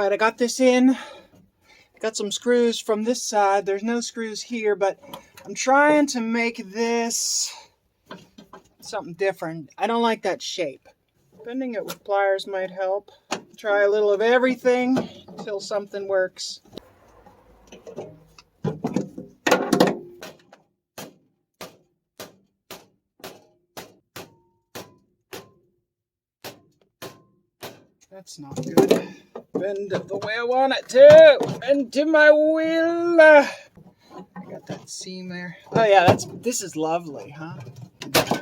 right, I got this in. Got some screws from this side. There's no screws here, but I'm trying to make this something different. I don't like that shape. Bending it with pliers might help. Try a little of everything until something works. That's not good. Bend it the way I want it to. Bend to my will. I got that seam there. Oh yeah, this is lovely, huh? Pound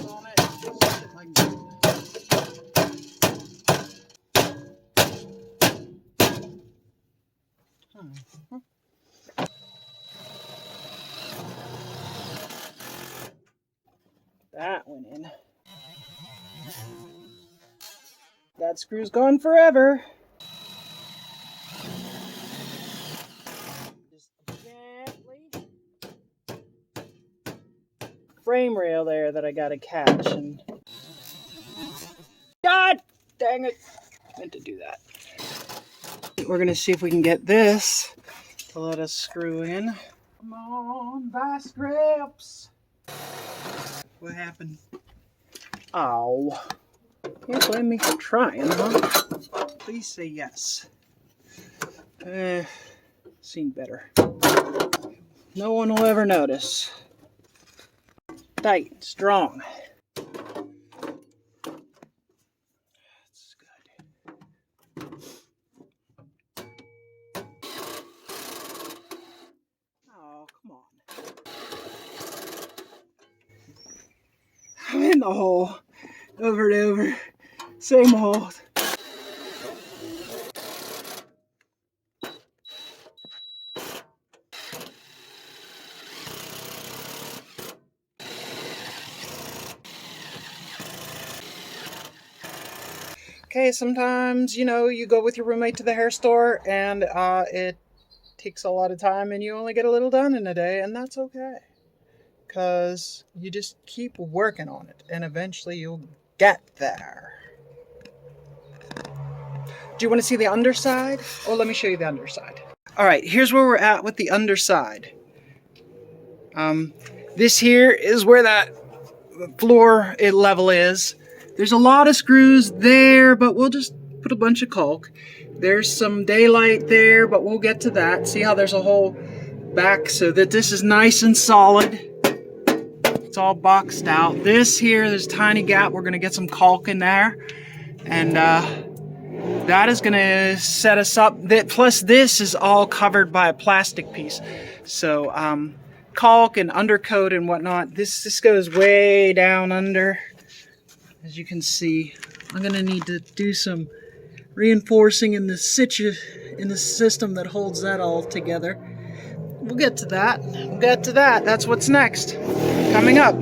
on it. Just like that. That went in. That screw's gone forever. Just gently. Frame rail there that I gotta catch, and God dang it! Meant to do that. We're gonna see if we can get this to let us screw in. Come on, vice grips. What happened? Oh. Can't blame me for trying, huh? Please say yes. Seen better. No one will ever notice. Tight, strong. That's good. Oh, come on. I'm in the hole. Over and over. Same hole. Okay, sometimes, you know, you go with your roommate to the hair store and it takes a lot of time and you only get a little done in a day, and that's okay. Because you just keep working on it and eventually you'll get there. Do you want to see the underside? Oh, let me show you the underside. All right, here's where we're at with the underside. This here is where that floor level is. There's a lot of screws there, but we'll just put a bunch of caulk. There's some daylight there, but we'll get to that. See how there's a hole back so that this is nice and solid. It's all boxed out. This here, there's a tiny gap. We're gonna get some caulk in there. And that is gonna set us up. Plus this is all covered by a plastic piece. So caulk and undercoat and whatnot. This goes way down under. As you can see, I'm gonna need to do some reinforcing in the system that holds that all together. We'll get to that. That's what's next. Coming up.